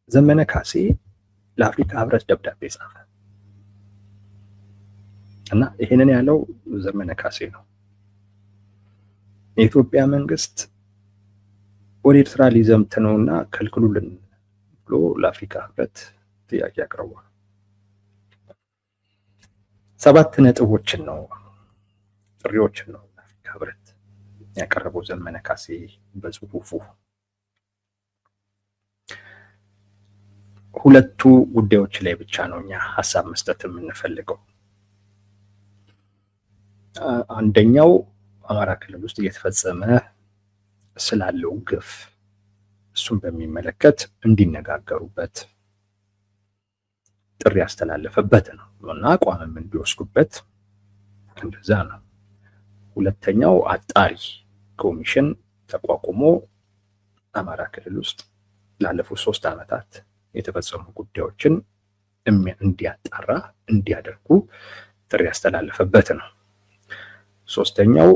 ዘመነ ካሴ ለአፍሪካ ህብረት ደብዳቤ ጻፈ እና ይሄንን ያለው ዘመነ ካሴ ነው። የኢትዮጵያ መንግስት ወደ ኤርትራ ሊዘምት ነውና ከልክሉልን ብሎ ለአፍሪካ ህብረት ጥያቄ አቅርቧል። 7 ነጥቦችን ነው ጥሪዎችን ነው ለአፍሪካ ህብረት ያቀረበው ዘመነ ካሴ በጽሁፉ። ሁለቱ ጉዳዮች ላይ ብቻ ነው እኛ ሐሳብ መስጠት የምንፈልገው። አንደኛው አማራ ክልል ውስጥ እየተፈጸመ ስላለው ግፍ እሱን በሚመለከት እንዲነጋገሩበት ጥሪ ያስተላለፈበት ነው እና አቋምም እንዲወስዱበት እንደዛ ነው። ሁለተኛው አጣሪ ኮሚሽን ተቋቁሞ አማራ ክልል ውስጥ ላለፉት 3 ዓመታት የተፈጸሙ ጉዳዮችን እንዲያጣራ እንዲያደርጉ ጥሪ ያስተላለፈበት ነው። ሶስተኛው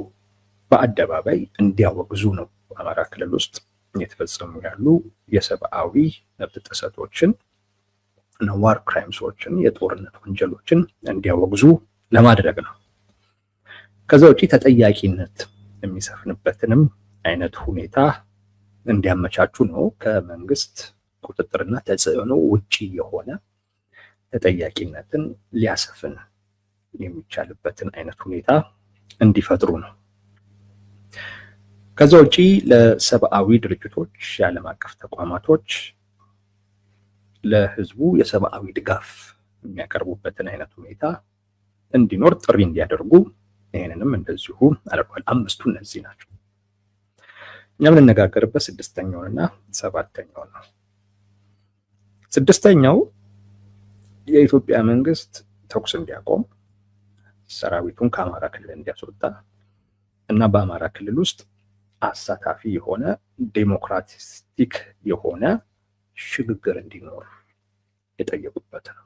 በአደባባይ እንዲያወግዙ ነው። አማራ ክልል ውስጥ የተፈጸሙ ያሉ የሰብአዊ መብት ጥሰቶችን እና ዋር ክራይምሶችን የጦርነት ወንጀሎችን እንዲያወግዙ ለማድረግ ነው። ከዛ ውጪ ተጠያቂነት የሚሰፍንበትንም አይነት ሁኔታ እንዲያመቻቹ ነው። ከመንግስት ቁጥጥርና ተጽዕኖ ውጪ የሆነ ተጠያቂነትን ሊያሰፍን የሚቻልበትን አይነት ሁኔታ እንዲፈጥሩ ነው። ከዛ ውጪ ለሰብአዊ ድርጅቶች፣ የዓለም አቀፍ ተቋማቶች ለህዝቡ የሰብአዊ ድጋፍ የሚያቀርቡበትን አይነት ሁኔታ እንዲኖር ጥሪ እንዲያደርጉ ይሄንንም እንደዚሁ አድርጓል። 5ቱ እነዚህ ናቸው። እኛ የምንነጋገርበት 6ኛውንና 7ኛውን ነው። 6ኛው የኢትዮጵያ መንግስት ተኩስ እንዲያቆም፣ ሰራዊቱን ከአማራ ክልል እንዲያስወጣ እና በአማራ ክልል ውስጥ አሳታፊ የሆነ ዴሞክራቲክ የሆነ ሽግግር እንዲኖር የጠየቁበት ነው።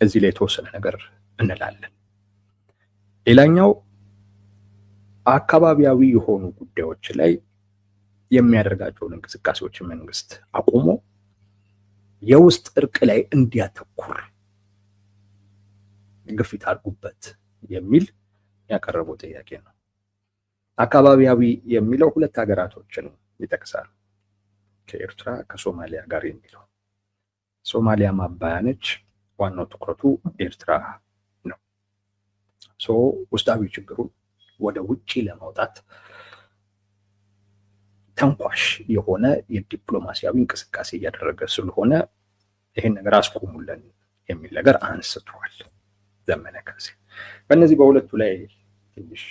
እዚህ ላይ የተወሰነ ነገር እንላለን። ሌላኛው አካባቢያዊ የሆኑ ጉዳዮች ላይ የሚያደርጋቸውን እንቅስቃሴዎች መንግስት አቁሞ የውስጥ እርቅ ላይ እንዲያተኩር ግፊት አድርጉበት የሚል ያቀረበው ጥያቄ ነው። አካባቢያዊ የሚለው 2 ሀገራቶችን ይጠቅሳል፣ ከኤርትራ ከሶማሊያ ጋር የሚለው። ሶማሊያ ማባያ ነች፣ ዋናው ትኩረቱ ኤርትራ ነው። ውስጣዊ ችግሩን ወደ ውጪ ለማውጣት ተንኳሽ የሆነ የዲፕሎማሲያዊ እንቅስቃሴ እያደረገ ስለሆነ ይሄን ነገር አስቆሙልን የሚል ነገር አንስተዋል ዘመነ ካሴ። በእነዚህ በሁለቱ ላይ ትንሽ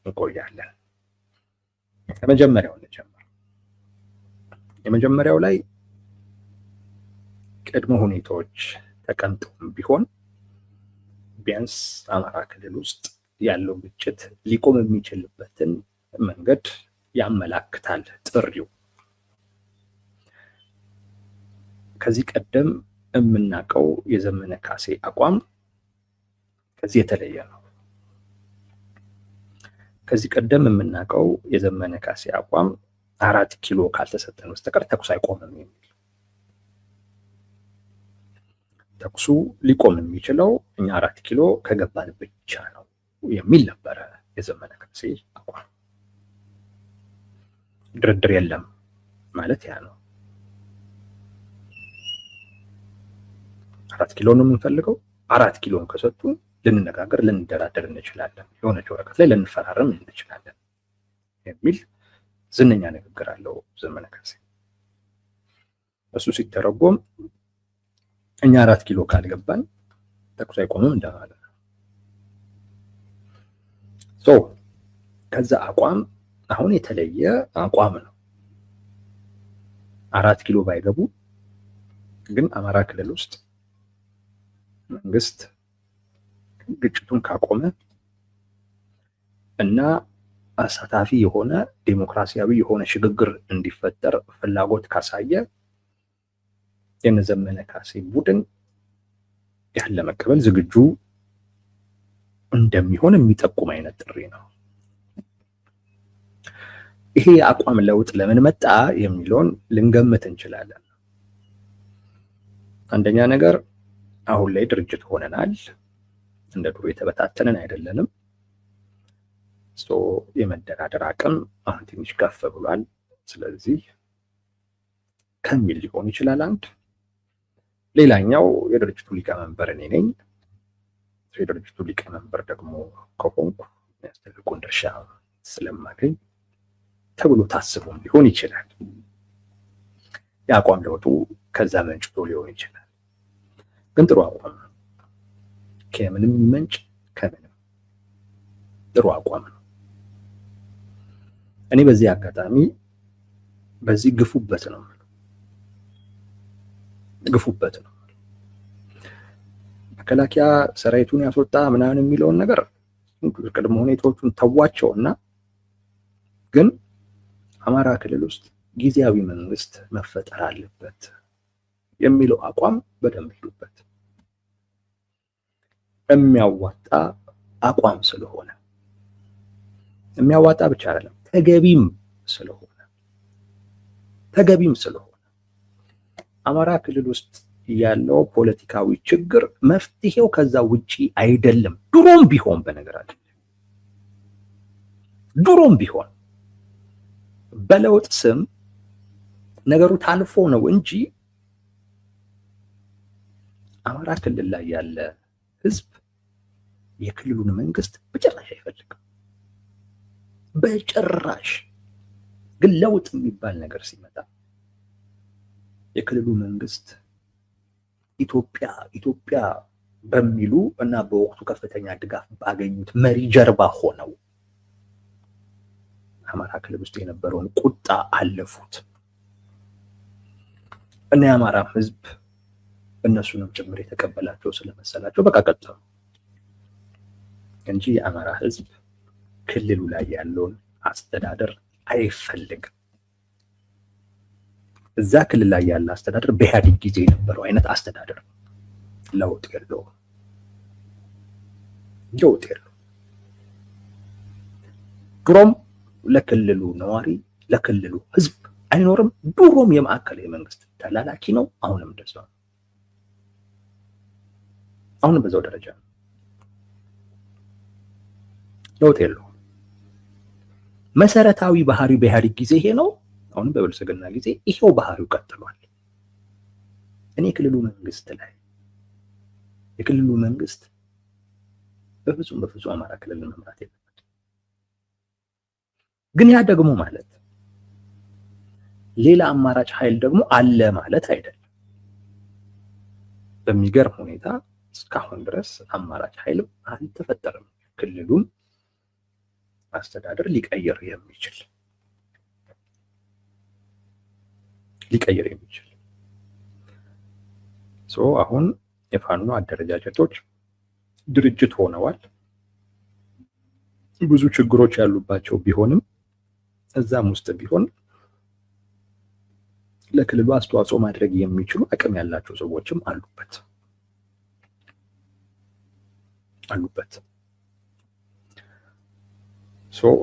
እንቆያለን። ከመጀመሪያው እንጀምር። የመጀመሪያው ላይ ቅድመ ሁኔታዎች ተቀምጠውም ቢሆን ቢያንስ አማራ ክልል ውስጥ ያለው ግጭት ሊቆም የሚችልበትን መንገድ ያመላክታል ጥሪው። ከዚህ ቀደም የምናውቀው የዘመነ ካሴ አቋም ከዚህ የተለየ ነው። ከዚህ ቀደም የምናውቀው የዘመነ ካሴ አቋም 4 ኪሎ ካልተሰጠን በስተቀር ተኩስ አይቆምም የሚል። ተኩሱ ሊቆም የሚችለው እኛ 4 ኪሎ ከገባን ብቻ ነው የሚል ነበረ የዘመነ ካሴ አቋም። ድርድር የለም ማለት ያ ነው። 4 ኪሎ ነው የምንፈልገው። 4 ኪሎን ከሰጡ ልንነጋገር ልንደራደር እንችላለን፣ የሆነች ወረቀት ላይ ልንፈራረም እንችላለን የሚል ዝነኛ ንግግር አለው ዘመነ ካሴ። እሱ ሲተረጎም እኛ 4 ኪሎ ካልገባን ተኩስ አይቆምም እንደማለት ነው። ከዛ አቋም አሁን የተለየ አቋም ነው። 4 ኪሎ ባይገቡ ግን አማራ ክልል ውስጥ መንግስት ግጭቱን ካቆመ እና አሳታፊ የሆነ ዴሞክራሲያዊ የሆነ ሽግግር እንዲፈጠር ፍላጎት ካሳየ የዘመነ ካሴ ቡድን ያለ መቀበል ዝግጁ እንደሚሆን የሚጠቁም አይነት ጥሪ ነው። ይሄ የአቋም ለውጥ ለምን መጣ የሚለውን ልንገምት እንችላለን። አንደኛ ነገር አሁን ላይ ድርጅት ሆነናል። እንደ ድሮ የተበታተንን አይደለንም። የመደራደር አቅም አሁን ትንሽ ከፍ ብሏል። ስለዚህ ከሚል ሊሆን ይችላል አንድ። ሌላኛው የድርጅቱ ሊቀመንበር እኔ ነኝ። የድርጅቱ ሊቀመንበር ደግሞ ከሆንኩ የሚያስፈልጉን ድርሻ ስለማገኝ ተብሎ ታስቦም ሊሆን ይችላል። የአቋም ለውጡ ከዛ መንጭቶ ሊሆን ይችላል። ግን ጥሩ አቋም ነው። ከምንም መንጭ ከምንም ጥሩ አቋም ነው። እኔ በዚህ አጋጣሚ በዚህ ግፉበት ነው መከላከያ ሰራዊቱን ያስወጣ ምናምን የሚለውን ነገር ቅድመ ሁኔታዎቹን ተዋቸውና ግን አማራ ክልል ውስጥ ጊዜያዊ መንግስት መፈጠር አለበት የሚለው አቋም በደንብ ሄዱበት። የሚያዋጣ አቋም ስለሆነ የሚያዋጣ ብቻ አይደለም ተገቢም ስለሆነ አማራ ክልል ውስጥ ያለው ፖለቲካዊ ችግር መፍትሄው ከዛ ውጪ አይደለም። ድሮም ቢሆን በነገራችን ድሮም ቢሆን በለውጥ ስም ነገሩ ታልፎ ነው እንጂ አማራ ክልል ላይ ያለ ህዝብ የክልሉን መንግስት በጭራሽ አይፈልግም። በጭራሽ። ግን ለውጥ የሚባል ነገር ሲመጣ የክልሉ መንግስት ኢትዮጵያ በሚሉ እና በወቅቱ ከፍተኛ ድጋፍ ባገኙት መሪ ጀርባ ሆነው አማራ ክልል ውስጥ የነበረውን ቁጣ አለፉት እና የአማራ ህዝብ እነሱንም ጭምር የተቀበላቸው ስለመሰላቸው በቃ ቀጠሉ እንጂ የአማራ ህዝብ ክልሉ ላይ ያለውን አስተዳደር አይፈልግም። እዛ ክልል ላይ ያለ አስተዳደር በኢህአዴግ ጊዜ የነበረው አይነት አስተዳደር ለውጥ የለውም። ድሮም ለክልሉ ነዋሪ ለክልሉ ህዝብ አይኖርም። ድሮም የማዕከላዊ መንግስት ተላላኪ ነው። አሁንም እንደዛ ነው። አሁንም በዛው ደረጃ ነው። ለውጥ የለውም። መሰረታዊ ባህሪው በኢህአዴግ ጊዜ ይሄ ነው። አሁንም በብልጽግና ጊዜ ይሄው ባህሪው ቀጥሏል። እኔ የክልሉ መንግስት በፍጹም አማራ ክልል መምራት የለበትም። ግን ያ ደግሞ ማለት ሌላ አማራጭ ኃይል ደግሞ አለ ማለት አይደለም። በሚገርም ሁኔታ እስካሁን ድረስ አማራጭ ኃይልም አልተፈጠረም። ክልሉን አስተዳደር ሊቀይር የሚችል አሁን የፋኖ አደረጃጀቶች ድርጅት ሆነዋል። ብዙ ችግሮች ያሉባቸው ቢሆንም እዛም ውስጥ ቢሆን ለክልሉ አስተዋጽኦ ማድረግ የሚችሉ አቅም ያላቸው ሰዎችም አሉበት።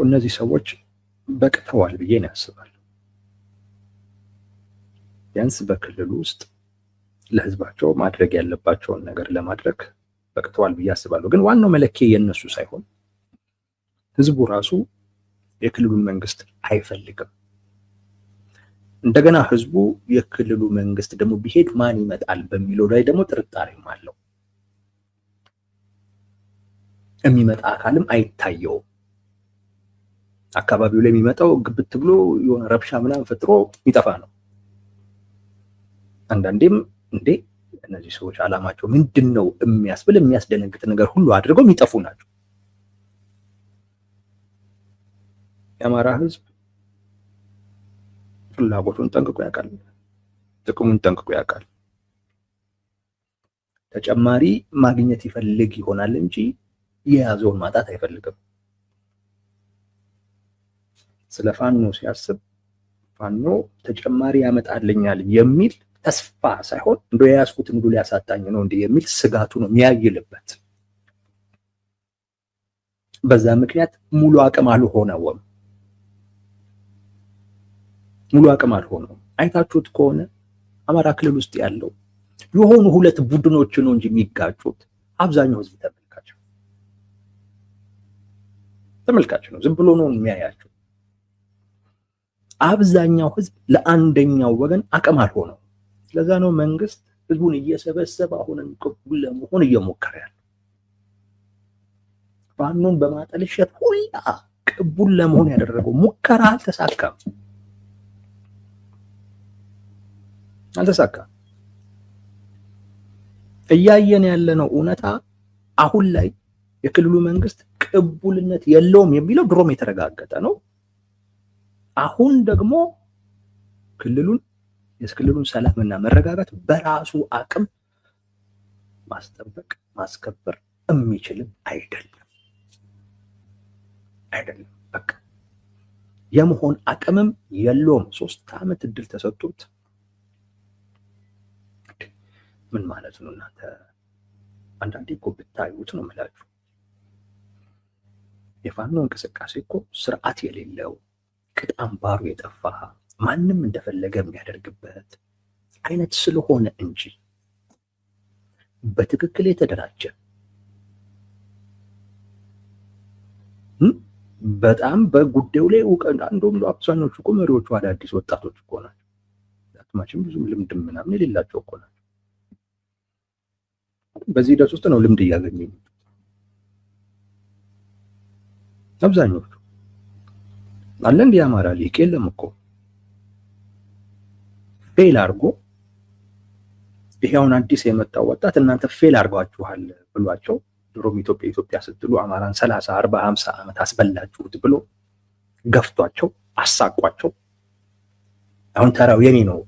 እነዚህ ሰዎች በቅተዋል ብዬ ነው ያስባል። ቢያንስ በክልሉ ውስጥ ለህዝባቸው ማድረግ ያለባቸውን ነገር ለማድረግ በቅተዋል ብዬ አስባለሁ። ግን ዋናው መለኪያ የነሱ ሳይሆን ህዝቡ ራሱ የክልሉን መንግስት አይፈልግም። እንደገና ህዝቡ የክልሉ መንግስት ደግሞ ቢሄድ ማን ይመጣል በሚለው ላይ ደግሞ ጥርጣሬም አለው። የሚመጣ አካልም አይታየውም። አካባቢው ላይ የሚመጣው ግብት ብሎ የሆነ ረብሻ ምናምን ፈጥሮ የሚጠፋ ነው። አንዳንዴም እንዴ እነዚህ ሰዎች አላማቸው ምንድነው የሚያስብል የሚያስደነግጥ ነገር ሁሉ አድርገው የሚጠፉ ናቸው። የአማራ ህዝብ ፍላጎቱን ጠንቅቆ ያውቃል፣ ጥቅሙን ጠንቅቆ ያውቃል። ተጨማሪ ማግኘት ይፈልግ ይሆናል እንጂ የያዘውን ማጣት አይፈልግም። ስለ ፋኖ ሲያስብ ፋኖ ተጨማሪ ያመጣልኛል የሚል ተስፋ ሳይሆን እንደ የያዝኩትን ሁሉ ሊያሳጣኝ ነው እንደ የሚል ስጋቱ ነው የሚያይልበት። በዛ ምክንያት ሙሉ አቅም አልሆነውም። አይታችሁት ከሆነ አማራ ክልል ውስጥ ያለው የሆኑ ሁለት ቡድኖች ነው እንጂ የሚጋጩት አብዛኛው ህዝብ ተመልካች ነው። ዝም ብሎ ነው የሚያያቸው። አብዛኛው ህዝብ ለአንደኛው ወገን አቅም አልሆነው። ስለዛ ነው መንግስት ህዝቡን እየሰበሰበ አሁንም ቅቡል ለመሆን እየሞከረ ያለው። ፋኖን በማጠልሸት ሁላ ቅቡል ለመሆን ያደረገው ሙከራ አልተሳካም። እያየን ያለነው እውነታ አሁን ላይ የክልሉ መንግስት ቅቡልነት የለውም የሚለው ድሮም የተረጋገጠ ነው። አሁን ደግሞ የክልሉን ሰላምና መረጋጋት በራሱ አቅም ማስጠበቅ ማስከበር የሚችልም አይደለም። በቃ የመሆን አቅምም የለውም። 3 ዓመት እድል ተሰጥቶት ምን ማለት ነው እናንተ? አንዳንዴ እኮ ብታዩት ነው የምላችሁ የፋኖ እንቅስቃሴ እኮ ስርዓት የሌለው ቅጥ አምባሩ የጠፋ ማንም እንደፈለገ የሚያደርግበት አይነት ስለሆነ እንጂ በትክክል የተደራጀ በጣም በጉዳዩ ላይ እውቀት እንደውም አብዛኞቹ እኮ መሪዎቹ አዳዲስ ወጣቶች እኮ ናቸው። ማችም ብዙ ልምድ ምናምን የሌላቸው እኮ ናቸው። በዚህ ሂደት ውስጥ ነው ልምድ እያገኙ አብዛኞቹ። አለ እንደ አማራ ሊቅ የለም እኮ ፌል አድርጎ ይሄውን አዲስ የመጣው ወጣት እናንተ ፌል አድርጓችኋል ብሏቸው ድሮም ኢትዮጵያ ስትሉ አማራን 30 40 50 ዓመት አስበላችሁት ብሎ ገፍቷቸው አሳቋቸው። አሁን ተራው የኔ ነው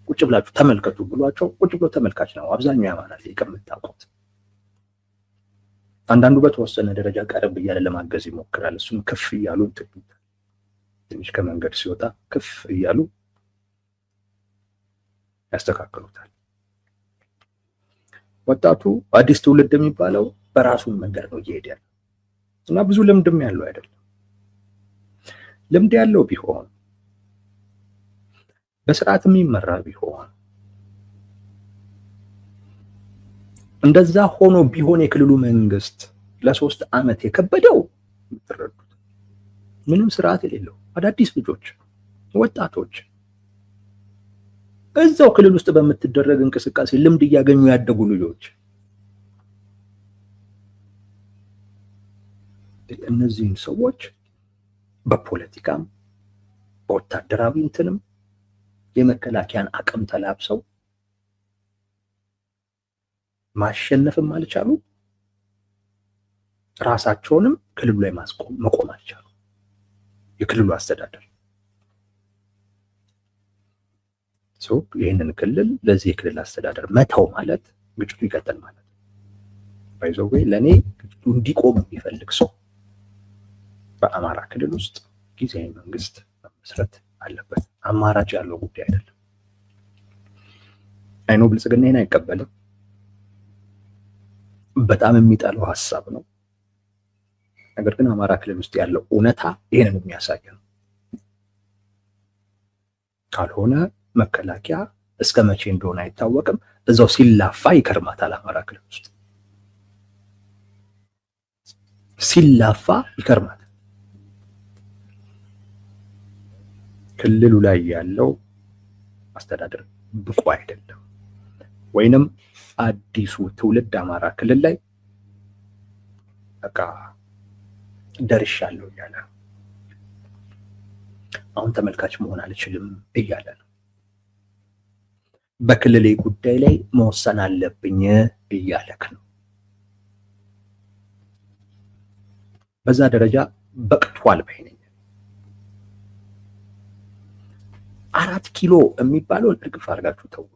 ቁጭ ብላችሁ ተመልከቱ ብሏቸው ቁጭ ብሎ ተመልካች ነው አብዛኛው የአማራ ሊቅ የምታውቁት። አንዳንዱ በተወሰነ ደረጃ ቀረብ እያለ ለማገዝ ይሞክራል። እሱም ከፍ እያሉ ትንሽ ከመንገድ ሲወጣ ከፍ እያሉ ያስተካክሉታል። ወጣቱ አዲስ ትውልድ የሚባለው በራሱ መንገድ ነው እየሄደ ያለው እና ብዙ ልምድም ያለው አይደለም። ልምድ ያለው ቢሆን በስርዓት የሚመራ ቢሆን እንደዛ ሆኖ ቢሆን የክልሉ መንግስት ለ3 ዓመት የከበደው የምትረዱት ምንም ስርዓት የሌለው አዳዲስ ልጆች ወጣቶች እዛው ክልል ውስጥ በምትደረግ እንቅስቃሴ ልምድ እያገኙ ያደጉ ልጆች እነዚህን ሰዎች በፖለቲካም በወታደራዊ እንትንም የመከላከያን አቅም ተላብሰው ማሸነፍም አልቻሉ፣ ራሳቸውንም ክልሉ ላይ መቆም አልቻሉ። የክልሉ አስተዳደር ይህንን ክልል ለዚህ የክልል አስተዳደር መተው ማለት ግጭቱ ይቀጥል ማለት ነው። ባይዘው ለእኔ ግጭቱ እንዲቆም የሚፈልግ ሰው በአማራ ክልል ውስጥ ጊዜያዊ መንግስት መመስረት አለበት። አማራጭ ያለው ጉዳይ አይደለም። አይኖ ብልጽግና ይሄን አይቀበልም። በጣም የሚጠላው ሀሳብ ነው። ነገር ግን አማራ ክልል ውስጥ ያለው እውነታ ይሄንን የሚያሳይ ነው። ካልሆነ መከላከያ እስከ መቼ እንደሆነ አይታወቅም፣ እዛው ሲላፋ ይከርማታል። አማራ ክልል ውስጥ ሲላፋ ይከርማታል። ክልሉ ላይ ያለው አስተዳደር ብቁ አይደለም፣ ወይንም አዲሱ ትውልድ አማራ ክልል ላይ በቃ ደርሻለሁ እያለ አሁን ተመልካች መሆን አልችልም እያለ ነው። በክልሌ ጉዳይ ላይ መወሰን አለብኝ እያለክ ነው። በዛ ደረጃ በቅቷል ባይነኝ። 4 ኪሎ የሚባለውን እርግፍ አድርጋችሁ ተውት።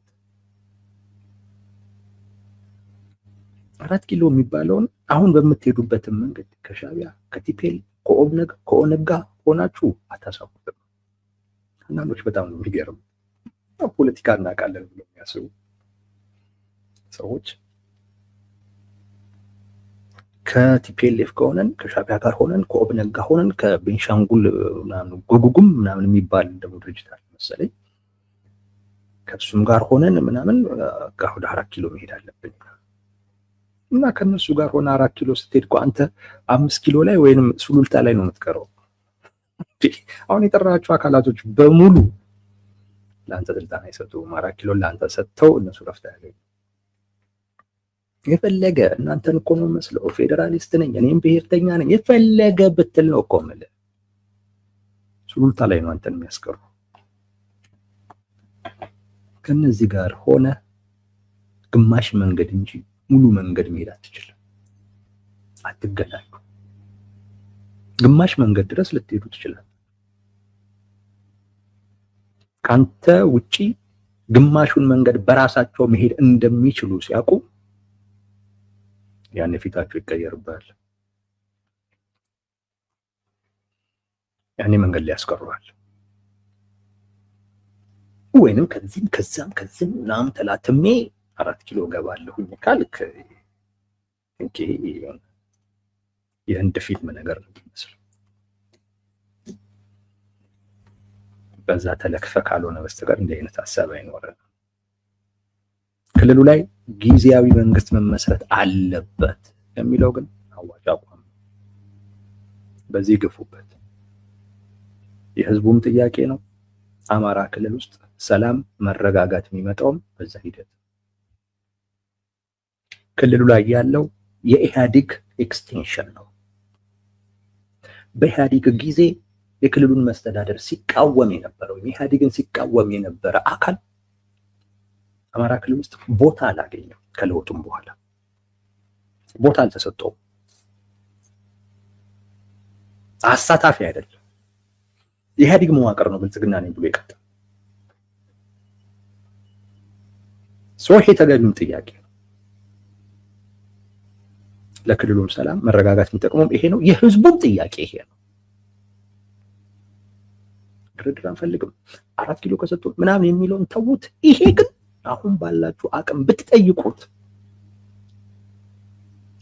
4 ኪሎ የሚባለውን አሁን በምትሄዱበትም መንገድ ከሻቢያ ከቲፔል ከኦነግ ጋር ሆናችሁ አታሳውቁትም። አንዳንዶች በጣም ነው የሚገርም ፖለቲካ እናውቃለን ብለው የሚያስቡ ሰዎች ከቲፒኤልኤፍ ከሆነን ከሻቢያ ጋር ሆነን ከኦብነግ ጋር ሆነን ከቤንሻንጉል ምናምን ጉጉጉም ምናምን የሚባል ደግሞ ድርጅት አለ መሰለኝ ከእሱም ጋር ሆነን ምናምን ወደ 4 ኪሎ መሄድ አለብን እና ከነሱ ጋር ሆነ 4 ኪሎ ስትሄድ እኮ አንተ 5 ኪሎ ላይ ወይንም ሱሉልታ ላይ ነው የምትቀረው። አሁን የጠራቸው አካላቶች በሙሉ ለአንተ ስልጣን አይሰጡም። 4 ኪሎ ለአንተ ሰጥተው እነሱ ረፍት ያገኙ። የፈለገ እናንተን እኮ ነው መስለው ፌዴራሊስት ነኝ እኔም ብሔርተኛ ነኝ የፈለገ ብትል ነው እኮ የምልህ ሱሉልታ ላይ ነው አንተን የሚያስቀሩ። ከነዚህ ጋር ሆነ ግማሽ መንገድ እንጂ ሙሉ መንገድ መሄድ አትችልም። አትገናኙ። ግማሽ መንገድ ድረስ ልትሄዱ ትችላላችሁ። ካንተ ውጪ ግማሹን መንገድ በራሳቸው መሄድ እንደሚችሉ ሲያውቁ ያን ፊታቸው ይቀየርባል። ያኔ መንገድ ሊያስቀሩሃል። ወይንም ከዚህም ከዛም ከዚህም ምናምን ተላትሜ 4 ኪሎ ገባለሁኝ ካልክ እንኪ የህንድ ፊልም ነገር ነው የሚመስለው። በዛ ተለክፈ ካልሆነ በስተቀር እንዲህ አይነት ሀሳብ አይኖርም። ክልሉ ላይ ጊዜያዊ መንግስት መመስረት አለበት የሚለው ግን አዋጭ አቋም። በዚህ ግፉበት። የህዝቡም ጥያቄ ነው። አማራ ክልል ውስጥ ሰላም መረጋጋት የሚመጣውም በዛ ሂደት። ክልሉ ላይ ያለው የኢህአዴግ ኤክስቴንሽን ነው። በኢህአዴግ ጊዜ የክልሉን መስተዳደር ሲቃወም የነበረው ኢህአዴግን ሲቃወም የነበረ አካል አማራ ክልል ውስጥ ቦታ አላገኘም። ከለውጡም በኋላ ቦታ አልተሰጠውም። አሳታፊ አይደለም። የኢህአዴግ መዋቅር ነው ብልጽግና ነኝ ብሎ የቀጠለው። ይሄ ተገቢም ጥያቄ ነው። ለክልሉም ሰላም መረጋጋት የሚጠቅመውም ይሄ ነው። የህዝቡም ጥያቄ ይሄ ነው። ድርድር አንፈልግም 4 ኪሎ ከሰጡ ምናምን የሚለውን ተዉት። ይሄ ግን አሁን ባላችሁ አቅም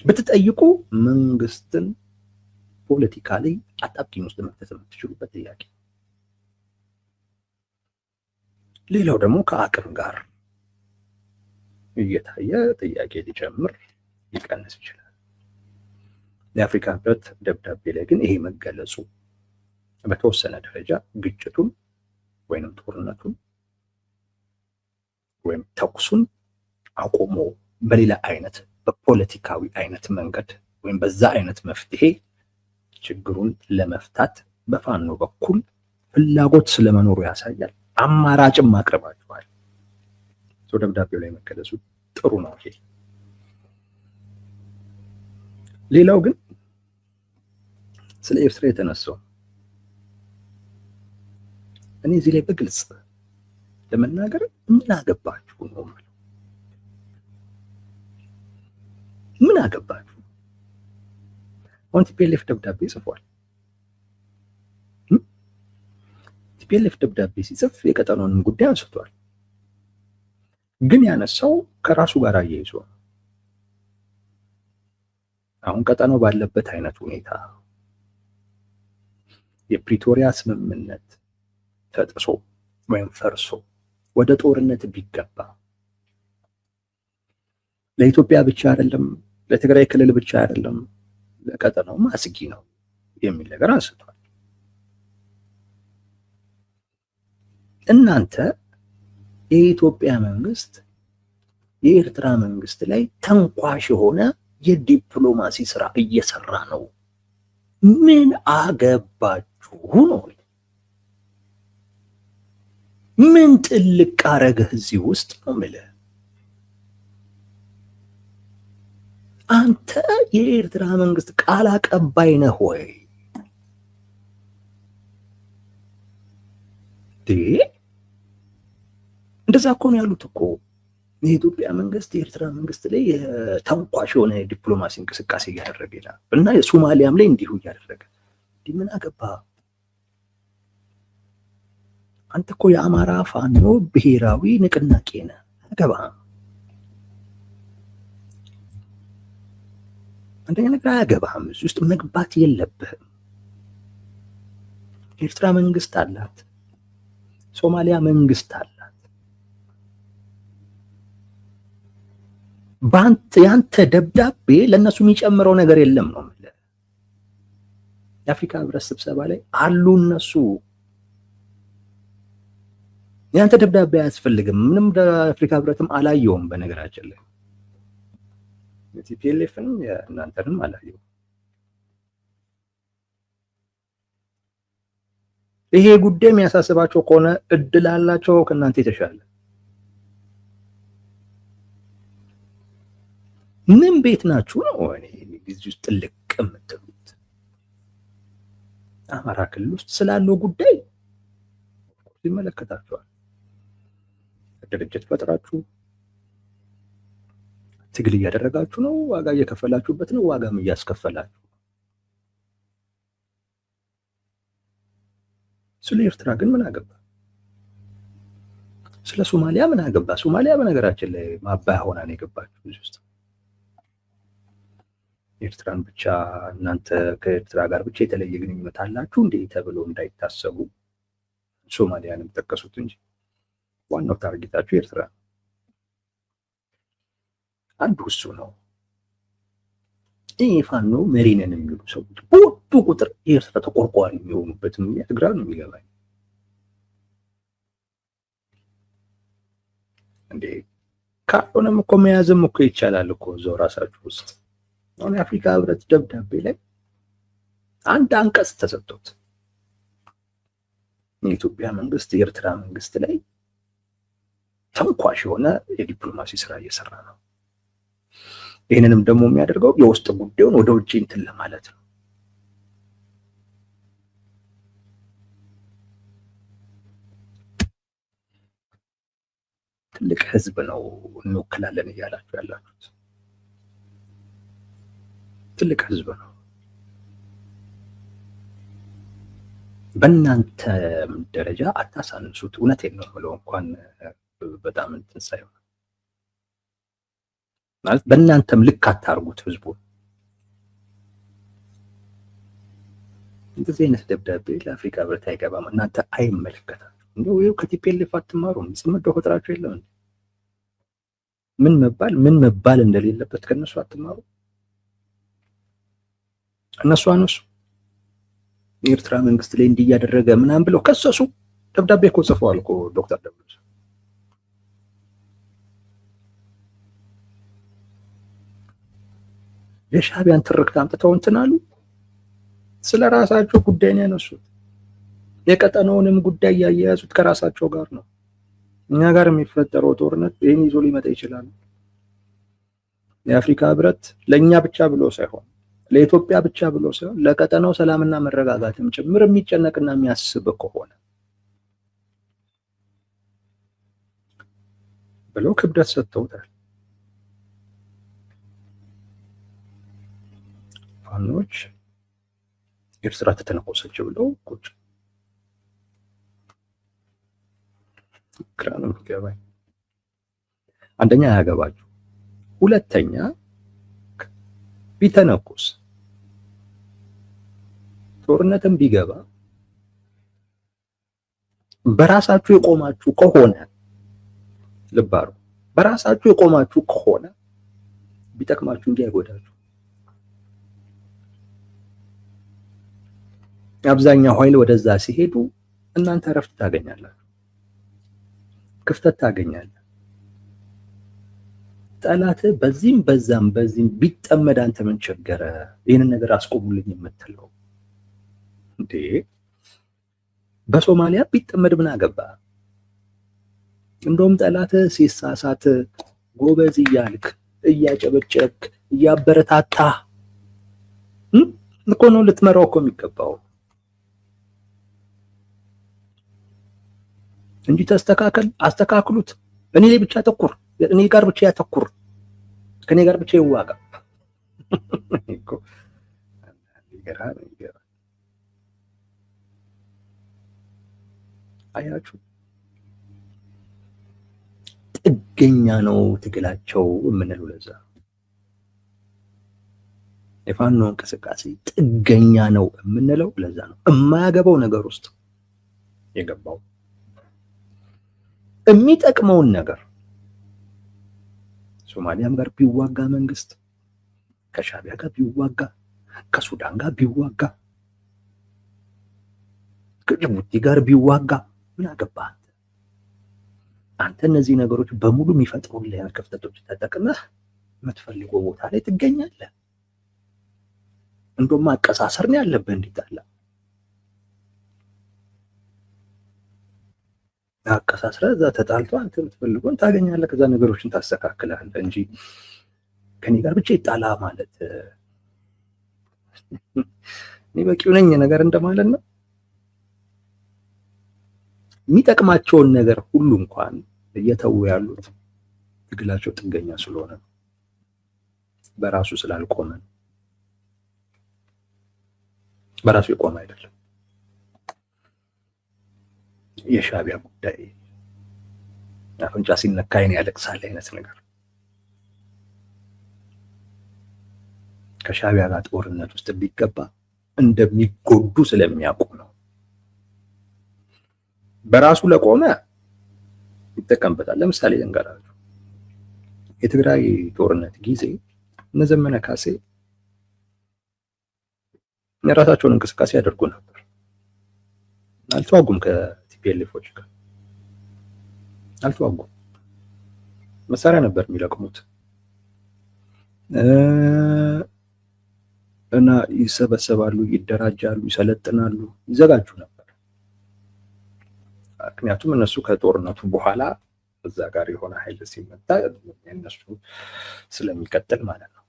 ብትጠይቁ መንግስትን ፖለቲካሊ አጣብቂኝ ውስጥ መክተት የምትችሉበት ጥያቄ። ሌላው ደግሞ ከአቅም ጋር እየታየ ጥያቄ ሊጨምር ሊቀንስ ይችላል። የአፍሪካ ህብረት ደብዳቤ ላይ ግን ይሄ መገለጹ በተወሰነ ደረጃ ግጭቱን ወይንም ጦርነቱን ወይም ተኩሱን አቆሞ በሌላ አይነት በፖለቲካዊ አይነት መንገድ ወይም በዛ አይነት መፍትሄ ችግሩን ለመፍታት በፋኖ በኩል ፍላጎት ስለመኖሩ ያሳያል። አማራጭም አቅርባችኋል። ደብዳቤው ላይ መገለጹ ጥሩ ነው። ይሄ ሌላው ግን ስለ ኤርትራ የተነሳው እኔ እዚህ ላይ በግልጽ ለመናገር ምን አገባችሁ ነው ማለት። ምን አገባችሁ? አሁን ቲፒኤልኤፍ ደብዳቤ ጽፏል። ቲፒኤልኤፍ ደብዳቤ ሲጽፍ የቀጠናውንም ጉዳይ አንስቷል። ግን ያነሳው ከራሱ ጋር አያይዞ ነው። አሁን ቀጠናው ባለበት አይነት ሁኔታ የፕሪቶሪያ ስምምነት ተጥሶ ወይም ፈርሶ ወደ ጦርነት ቢገባ ለኢትዮጵያ ብቻ አይደለም፣ ለትግራይ ክልል ብቻ አይደለም፣ ለቀጠናው አስጊ ነው የሚል ነገር አንስቷል። እናንተ የኢትዮጵያ መንግስት የኤርትራ መንግስት ላይ ተንኳሽ የሆነ የዲፕሎማሲ ስራ እየሰራ ነው። ምን አገባችሁ ነው? ምን ጥልቅ አረገህ እዚህ ውስጥ ነው የምልህ። አንተ የኤርትራ መንግስት ቃል አቀባይ ነህ ወይ? እንደዛ እኮ ነው ያሉት እኮ የኢትዮጵያ መንግስት የኤርትራ መንግስት ላይ ተንኳሽ የሆነ ዲፕሎማሲ እንቅስቃሴ እያደረገ ይላል እና የሶማሊያም ላይ እንዲሁ እያደረገ ምን አገባ? አንተ እኮ የአማራ ፋኖ ብሔራዊ ንቅናቄ ነህ። አያገባህም። አንደኛ ነገር አያገባህም። እዚህ ውስጥ መግባት የለብህም። ኤርትራ መንግስት አላት፣ ሶማሊያ መንግስት አላት። ያንተ ደብዳቤ ለእነሱ የሚጨምረው ነገር የለም ነው የምልህ። የአፍሪካ ህብረት ስብሰባ ላይ አሉ እነሱ። ያንተ ደብዳቤ አያስፈልግም። ምንም የአፍሪካ ህብረትም አላየውም። በነገራችን ላይ የቲፒኤልኤፍንም የእናንተንም አላየውም። ይሄ ጉዳይ የሚያሳስባቸው ከሆነ እድል አላቸው ከእናንተ የተሻለ። ምን ቤት ናችሁ ነው እኔ ጊዜ ውስጥ ጥልቅ የምትሉት? አማራ ክልል ውስጥ ስላለው ጉዳይ ይመለከታችኋል። ድርጅት ፈጥራችሁ ትግል እያደረጋችሁ ነው። ዋጋ እየከፈላችሁበት ነው። ዋጋም እያስከፈላችሁ። ስለ ኤርትራ ግን ምን አገባ? ስለ ሶማሊያ ምን አገባ? ሶማሊያ በነገራችን ላይ ማባያ ሆና ነው የገባችሁ እዚህ ውስጥ። ኤርትራን ብቻ እናንተ ከኤርትራ ጋር ብቻ የተለየ ግንኙነት አላችሁ እንዴ ተብሎ እንዳይታሰቡ ሶማሊያንም ጠቀሱት እንጂ ዋናው ታርጌታችሁ ኤርትራ አንዱ እሱ ነው። ይህ ፋኖ መሪ ነን የሚሉ ሰዎች በወጡ ቁጥር የኤርትራ ተቆርቋሪ የሚሆኑበት ምክንያት ግራ ነው የሚገባኝ። እንዴ ካልሆነም እኮ መያዝም እኮ ይቻላል እኮ እዛው ራሳችሁ ውስጥ። አሁን የአፍሪካ ህብረት ደብዳቤ ላይ አንድ አንቀጽ ተሰጥቶት የኢትዮጵያ መንግስት የኤርትራ መንግስት ላይ ተንኳሽ የሆነ የዲፕሎማሲ ስራ እየሰራ ነው። ይህንንም ደግሞ የሚያደርገው የውስጥ ጉዳዩን ወደ ውጭ እንትን ለማለት ነው። ትልቅ ህዝብ ነው እንወክላለን እያላችሁ ያላችሁት። ትልቅ ህዝብ ነው። በእናንተ ደረጃ አታሳንሱት። እውነቴን ነው የምለው። እንኳን በጣም እንትን ሳይሆን ማለት በእናንተም ልክ አታርጉት ህዝቡን። እንደዚህ አይነት ደብዳቤ ለአፍሪካ ህብረት አይገባም። እናንተ አይመለከታችሁም። እንደው ይኸው ከቲፒኤልኤፍ አትማሩም? ጽምዶ ቁጥራችሁ የለም እንዴ? ምን መባል እንደሌለበት ከነሱ አትማሩ? እነሱ አነሱ የኤርትራ መንግስት ላይ እንዲህ እያደረገ ምናምን ብለው ከሰሱ። ደብዳቤ እኮ ጽፈዋል እኮ ዶክተር ደብረጽዮን። የሻዕቢያን ትርክት አምጥተው እንትን አሉ። ስለ ራሳቸው ጉዳይ ነው ያነሱት። የቀጠናውንም ጉዳይ ያያያዙት ከራሳቸው ጋር ነው። እኛ ጋር የሚፈጠረው ጦርነት ይህን ይዞ ሊመጣ ይችላል። የአፍሪካ ህብረት ለእኛ ብቻ ብሎ ሳይሆን ለኢትዮጵያ ብቻ ብሎ ሳይሆን ለቀጠናው ሰላምና መረጋጋትም ጭምር የሚጨነቅና የሚያስብ ከሆነ ብለው ክብደት ሰጥተውታል። ፋኖች ኤርትራ ተተነኮሰች ብለው ቁጭ ግራ ነው የሚገባኝ። አንደኛ አያገባችሁ፣ ሁለተኛ ቢተነኩስ ጦርነትም ቢገባ በራሳችሁ የቆማችሁ ከሆነ ልባሩ በራሳችሁ የቆማችሁ ከሆነ ቢጠቅማችሁ እንጂ አይጎዳችሁ። አብዛኛው ኃይል ወደዛ ሲሄዱ እናንተ ረፍት ታገኛላችሁ፣ ክፍተት ታገኛለህ። ጠላት በዚህም በዚህም ቢጠመድ አንተ ምን ቸገረ? ይህንን ነገር አስቆሙልኝ የምትለው እንዴ? በሶማሊያ ቢጠመድ ምን አገባ? እንደውም ጠላት ሲሳሳት ጎበዝ እያልክ እያጨበጨብክ እያበረታታ እኮ ነው ልትመራው እኮ የሚገባው እንጂ ተስተካከል፣ አስተካክሉት፣ እኔ ላይ ብቻ ተኩር፣ እኔ ጋር ብቻ ያተኩር፣ ከኔ ጋር ብቻ ይዋጋ እኮ አያችሁ። ጥገኛ ነው ትግላቸው የምንለው ለዛ የፋኖ እንቅስቃሴ ጥገኛ ነው የምንለው ለዛ ነው። የማያገባው ነገር ውስጥ የገባው የሚጠቅመውን ነገር ሶማሊያም ጋር ቢዋጋ መንግስት ከሻዕቢያ ጋር ቢዋጋ ከሱዳን ጋር ቢዋጋ ከጅቡቲ ጋር ቢዋጋ ምን አገባህ አንተ? እነዚህ ነገሮች በሙሉ የሚፈጥሩልህ ክፍተቶች ተጠቅመህ የምትፈልገው ቦታ ላይ ትገኛለህ። እንደውም ማቀሳሰር ነው ያለብህ እንዲጣላ አቀሳስረህ እዛ ተጣልቶ አንተ የምትፈልገውን ታገኛለህ። ከዛ ነገሮችን ታስተካክላለህ እንጂ ከኔ ጋር ብቻ ይጣላ ማለት እኔ በቂው ነኝ ነገር እንደማለት ነው። የሚጠቅማቸውን ነገር ሁሉ እንኳን እየተው ያሉት ትግላቸው ጥገኛ ስለሆነ ነው፣ በራሱ ስላልቆመ ነው። በራሱ የቆመ አይደለም። የሻዕቢያ ጉዳይ አፍንጫ ሲነካ ዓይን ያለቅሳል አይነት ነገር ከሻዕቢያ ጋር ጦርነት ውስጥ ቢገባ እንደሚጎዱ ስለሚያውቁ ነው። በራሱ ለቆመ ይጠቀምበታል። ለምሳሌ እንገራችሁ የትግራይ ጦርነት ጊዜ እነ ዘመነ ካሴ የራሳቸውን እንቅስቃሴ ያደርጉ ነበር። አልተዋጉም፣ ከቲፒኤልኤፎች ጋር አልተዋጉም። መሳሪያ ነበር የሚለቅሙት እና ይሰበሰባሉ፣ ይደራጃሉ፣ ይሰለጥናሉ፣ ይዘጋጁ ነበር። ምክንያቱም እነሱ ከጦርነቱ በኋላ እዛ ጋር የሆነ ኃይል ሲመጣ እነሱ ስለሚቀጥል ማለት ነው።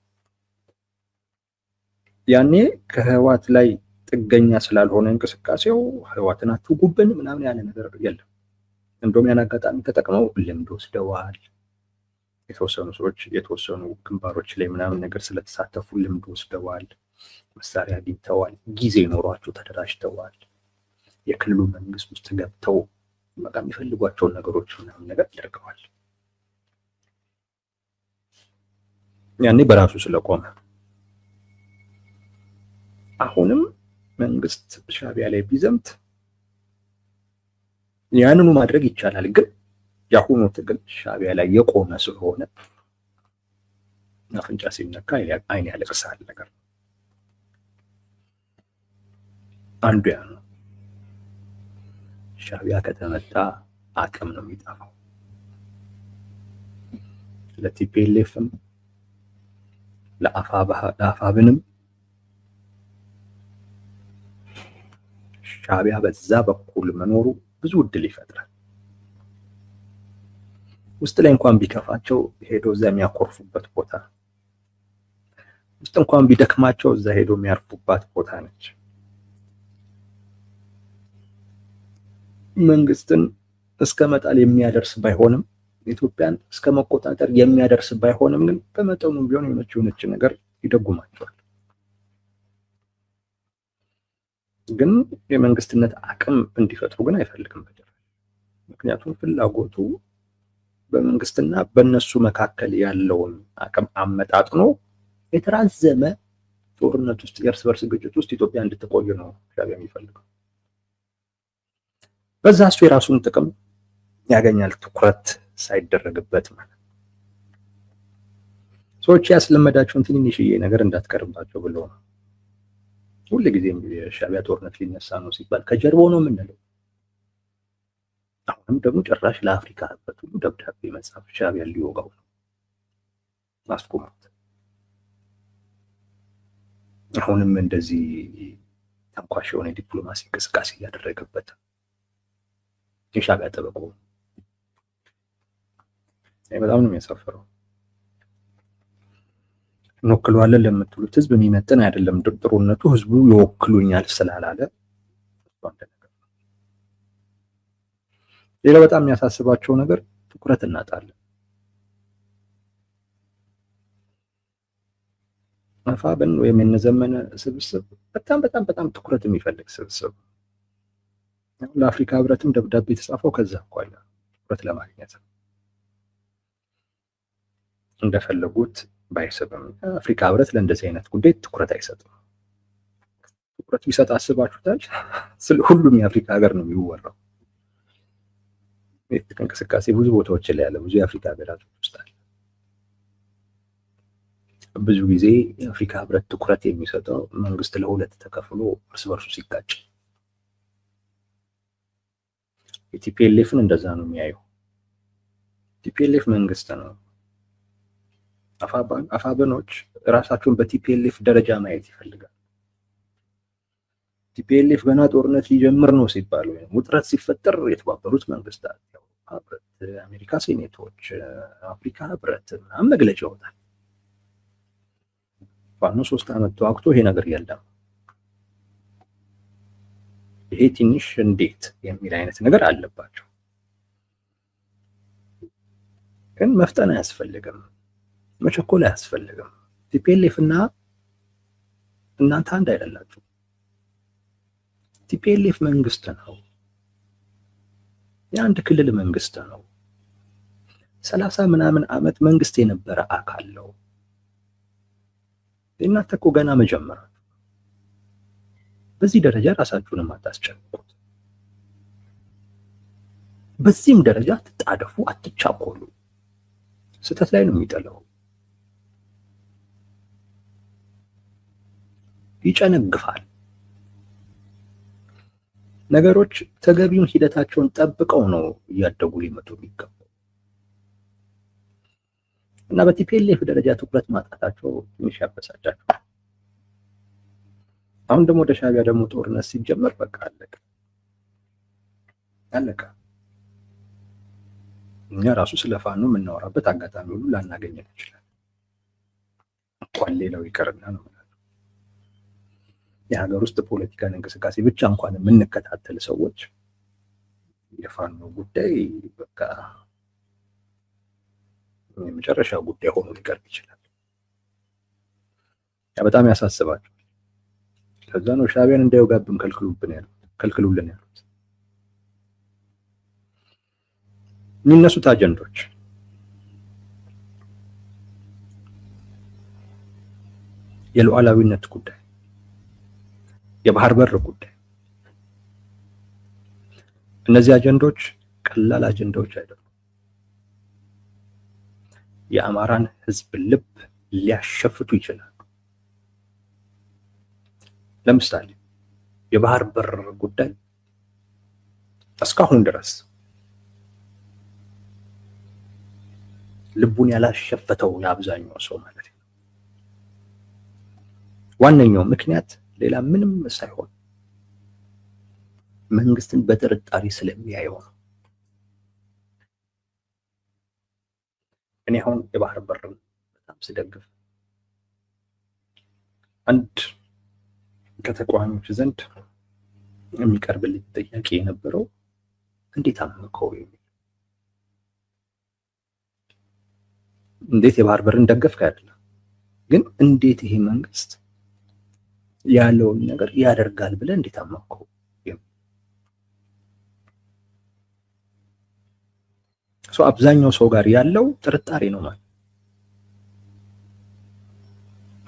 ያኔ ከህዋት ላይ ጥገኛ ስላልሆነ እንቅስቃሴው ህዋትን አትውጉብን ምናምን ያለ ነገር የለም። እንደውም ያን አጋጣሚ ተጠቅመው ልምድ ወስደዋል። የተወሰኑ ሰዎች የተወሰኑ ግንባሮች ላይ ምናምን ነገር ስለተሳተፉ ልምድ ወስደዋል፣ መሳሪያ አግኝተዋል፣ ጊዜ ኖሯቸው ተደራጅተዋል። የክልሉ መንግስት ውስጥ ገብተው በቃ የሚፈልጓቸውን ነገሮች ምናምን ነገር ያደርገዋል። ያኔ በራሱ ስለቆመ አሁንም መንግስት ሻዕቢያ ላይ ቢዘምት ያንኑ ማድረግ ይቻላል። ግን የአሁኑ ትግል ሻዕቢያ ላይ የቆመ ስለሆነ አፍንጫ ሲነካ ዓይን ያለቅሳል ነገር አንዱ ያ ነው። ሻዕቢያ ከተመታ አቅም ነው የሚጠፋው። ለቲፒኤልኤፍም ለአፋብንም ሻዕቢያ በዛ በኩል መኖሩ ብዙ እድል ይፈጥራል። ውስጥ ላይ እንኳን ቢከፋቸው ሄዶ እዛ የሚያኮርፉበት ቦታ፣ ውስጥ እንኳን ቢደክማቸው እዛ ሄዶ የሚያርፉባት ቦታ ነች። መንግስትን እስከ መጣል የሚያደርስ ባይሆንም ኢትዮጵያን እስከ መቆጣጠር የሚያደርስ ባይሆንም ግን በመጠኑ ቢሆን የሆነች ነገር ይደጉማቸዋል። ግን የመንግስትነት አቅም እንዲፈጥሩ ግን አይፈልግም በጭራሽ። ምክንያቱም ፍላጎቱ በመንግስትና በነሱ መካከል ያለውን አቅም አመጣጥኖ የተራዘመ ጦርነት ውስጥ የእርስ በርስ ግጭት ውስጥ ኢትዮጵያ እንድትቆይ ነው ሻዕቢያ የሚፈልገው። በዛ እሱ የራሱን ጥቅም ያገኛል፣ ትኩረት ሳይደረግበት ማለት። ሰዎች ያስለመዳቸውን ትንንሽዬ ነገር እንዳትቀርባቸው ብለው ነው። ሁልጊዜም የሻዕቢያ ጦርነት ሊነሳ ነው ሲባል ከጀርባው ነው የምንለው። አሁንም ደግሞ ጭራሽ ለአፍሪካ ህብረት ሁሉ ደብዳቤ መጻፍ ሻዕቢያ ሊወጋው ነው፣ ማስቆሙት። አሁንም እንደዚህ ተንኳሽ የሆነ ዲፕሎማሲ እንቅስቃሴ እያደረገበት የሻዕቢያ ጠበቆ በጣም ነው የሚያሳፍረው። እንወክለዋለን ለምትሉት ህዝብ የሚመጥን አይደለም ጥሩነቱ። ህዝቡ ይወክሉኛል ስላላለ ሌላ በጣም የሚያሳስባቸው ነገር ትኩረት እናጣለን። አፋብን ወይም የነዘመነ ስብስብ በጣም ትኩረት የሚፈልግ ስብስብ። ለአፍሪካ ህብረትም ደብዳቤ የተጻፈው ከዛ አኳያ ትኩረት ለማግኘት ነው። እንደፈለጉት ባይሰብም አፍሪካ ህብረት ለእንደዚህ አይነት ጉዳይ ትኩረት አይሰጥም። ትኩረት ቢሰጥ አስባችሁታል? ስለ ሁሉም የአፍሪካ ሀገር ነው የሚወራው። የትጥቅ እንቅስቃሴ ብዙ ቦታዎች ላይ ያለ ብዙ የአፍሪካ ሀገራት ውስጥ አለ። ብዙ ጊዜ የአፍሪካ ህብረት ትኩረት የሚሰጠው መንግስት ለሁለት ተከፍሎ እርስ በርሱ ሲጋጭ፣ የቲፒኤልኤፍን እንደዛ ነው የሚያየው። ቲፒኤልኤፍ መንግስት ነው። አፋበኖች ራሳቸውን በቲፒኤልኤፍ ደረጃ ማየት ይፈልጋል። ቲፒኤልኤፍ ገና ጦርነት ሊጀምር ነው ሲባል ወይም ውጥረት ሲፈጠር የተባበሩት መንግስታት፣ የአውሮፓ ህብረት፣ የአሜሪካ ሴኔቶች፣ አፍሪካ ህብረት ምናምን መግለጫ ይወጣል። ፋኖ 3 ዓመት ተዋግቶ ይሄ ነገር የለም፣ ይሄ ትንሽ እንዴት የሚል አይነት ነገር አለባቸው። ግን መፍጠን አያስፈልግም፣ መቸኮል አያስፈልግም። ቲፒኤልኤፍ እና እናንተ አንድ አይደላችሁ። ቲፒኤልኤፍ መንግስት ነው፣ የአንድ ክልል መንግስት ነው። 30 ምናምን ዓመት መንግስት የነበረ አካል ነው። እናንተ እኮ ገና መጀመሪያ። በዚህ ደረጃ ራሳችሁንም አታስጨንቁት። በዚህም ደረጃ አትጣደፉ፣ አትቻኮሉ። ስህተት ላይ ነው የሚጥለው። ይጨነግፋል። ነገሮች ተገቢውን ሂደታቸውን ጠብቀው ነው እያደጉ ሊመጡ የሚገባው እና በቲፒኤልኤፍ ደረጃ ትኩረት ማጣታቸው ትንሽ ያበሳጫቸው። አሁን ደግሞ ወደ ሻዕቢያ ደግሞ ጦርነት ሲጀመር በቃ አለቀ አለቀ። እኛ ራሱ ስለ ፋኖ የምናወራበት አጋጣሚ ሁሉ ላናገኝ እንችላለን። እንኳን ሌላው ይቀርና ነው የሀገር ውስጥ ፖለቲካን እንቅስቃሴ ብቻ እንኳን የምንከታተል ሰዎች የፋኖ ጉዳይ በቃ የመጨረሻ ጉዳይ ሆኖ ሊቀርብ ይችላል። ያ በጣም ያሳስባቸው። ከዛ ነው ሻዕቢያን እንዳይወጋብን ከልክሉልን ያሉት። የሚነሱት አጀንዶች የሉዓላዊነት ጉዳይ፣ የባህር በር ጉዳይ። እነዚህ አጀንዶች ቀላል አጀንዳዎች አይደሉም። የአማራን ህዝብ ልብ ሊያሸፍቱ ይችላሉ። ለምሳሌ የባህር በር ጉዳይ እስካሁን ድረስ ልቡን ያላሸፈተው የአብዛኛው ሰው ማለት ነው። ዋነኛው ምክንያት ሌላ ምንም ሳይሆን መንግስትን በጥርጣሬ ስለሚያየው ነው። እኔ አሁን የባህር በርን በጣም ስደግፍ አንድ ከተቃዋሚዎች ዘንድ የሚቀርብልኝ ጥያቄ የነበረው እንዴት አመከው የሚል፣ እንዴት የባህር በርን ደገፍክ አይደለም፣ ግን እንዴት ይሄ መንግስት ያለውን ነገር ያደርጋል ብለህ እንዴት አመከው? አብዛኛው ሰው ጋር ያለው ጥርጣሬ ነው ማለት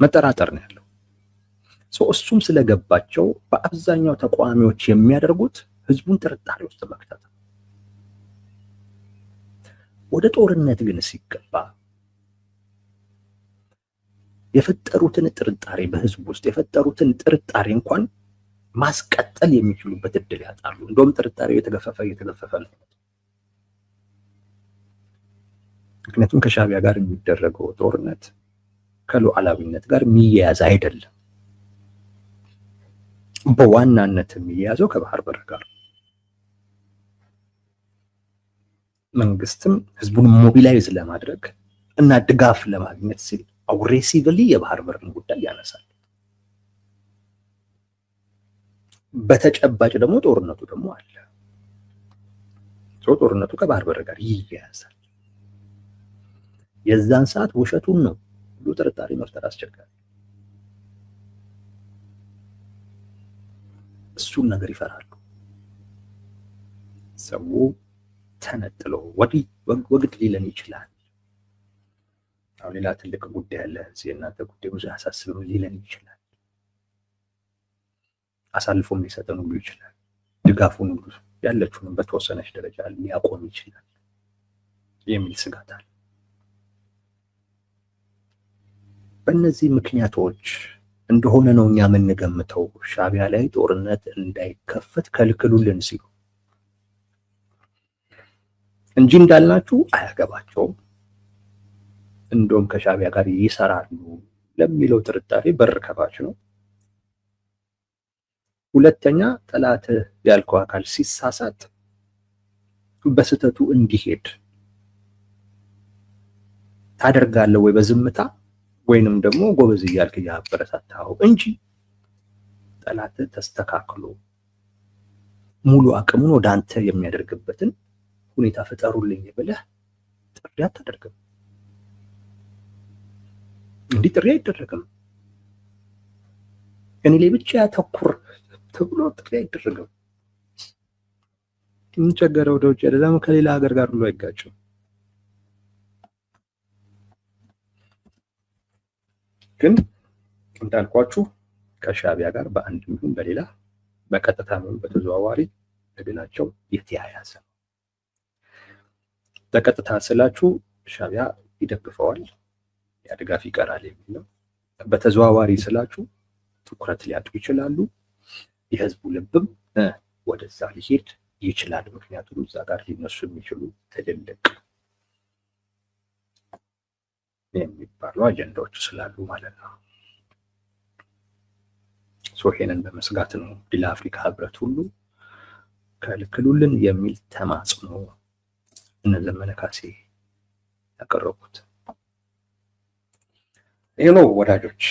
መጠራጠር ነው ያለው። እሱም ስለገባቸው በአብዛኛው ተቃዋሚዎች የሚያደርጉት ህዝቡን ጥርጣሬ ውስጥ መክተት ነው። ወደ ጦርነት ግን ሲገባ የፈጠሩትን ጥርጣሬ በህዝቡ ውስጥ የፈጠሩትን ጥርጣሬ እንኳን ማስቀጠል የሚችሉበት እድል ያጣሉ። እንደውም ጥርጣሬው እየተገፈፈ ነው። ምክንያቱም ከሻዕቢያ ጋር የሚደረገው ጦርነት ከሉዓላዊነት ጋር የሚያያዝ አይደለም። በዋናነት የሚያያዘው ከባህር በር ጋር። መንግስትም ህዝቡን ሞቢላይዝ ለማድረግ እና ድጋፍ ለማግኘት ሲል አግሬሲቭሊ የባህር በርን ጉዳይ ያነሳል። በተጨባጭ ደግሞ ጦርነቱ ደግሞ አለ። ጦርነቱ ከባህር በር ጋር ይያያዛል። የዛን ሰዓት ውሸቱን ነው ሁሉ ጥርጣሬ መፍጠር አስቸጋሪ። እሱን ነገር ይፈራሉ። ሰው ተነጥሎ ወግድ ሊለን ይችላል። አሁን ሌላ ትልቅ ጉዳይ አለ፣ እናንተ ጉዳይ ብዙ ያሳስብም ሊለን ይችላል። አሳልፎም ሊሰጠን ሁሉ ይችላል። ድጋፉን ሁሉ ያለችውንም በተወሰነች ደረጃ ሊያቆም ይችላል የሚል ስጋት አለ። በእነዚህ ምክንያቶች እንደሆነ ነው እኛ የምንገምተው ሻዕቢያ ላይ ጦርነት እንዳይከፈት ከልክሉልን ሲሉ እንጂ እንዳልናችሁ አያገባቸውም። እንደውም ከሻዕቢያ ጋር ይሰራሉ ለሚለው ጥርጣሬ በር ከፋች ነው። ሁለተኛ ጠላት ያልከው አካል ሲሳሳት በስተቱ እንዲሄድ ታደርጋለህ ወይ በዝምታ ወይንም ደግሞ ጎበዝ እያልክ ያበረታታው እንጂ ጠላት ተስተካክሎ ሙሉ አቅሙን ወደ አንተ የሚያደርግበትን ሁኔታ ፈጠሩልኝ ብለህ ጥሪ አታደርግም። እንዲህ ጥሪ አይደረግም። እኔ ላይ ብቻ ያተኩር ተብሎ ጥሪ አይደረግም። እንቸገረው ወደ ውጭ አይደለም ከሌላ ሀገር ጋር ሁሉ አይጋጭም። ግን እንዳልኳችሁ ከሻዕቢያ ጋር በአንድ ይሁን በሌላ በቀጥታ ነው በተዘዋዋሪ ትግላቸው የተያያዘ ነው። በቀጥታ ስላችሁ ሻዕቢያ ይደግፈዋል፣ ያ ድጋፍ ይቀራል የሚል ነው። በተዘዋዋሪ ስላችሁ ትኩረት ሊያጡ ይችላሉ፣ የህዝቡ ልብም ወደዛ ሊሄድ ይችላል። ምክንያቱም እዛ ጋር ሊነሱ የሚችሉ ትልልቅ የሚባሉ አጀንዳዎች ስላሉ ማለት ነው። ይሄንን በመስጋት ነው ለአፍሪካ ህብረት ሁሉ ከልክሉልን የሚል ተማጽኖ እነ ዘመነ ካሴ ያቀረቡት። ይሄ ነው ወዳጆች።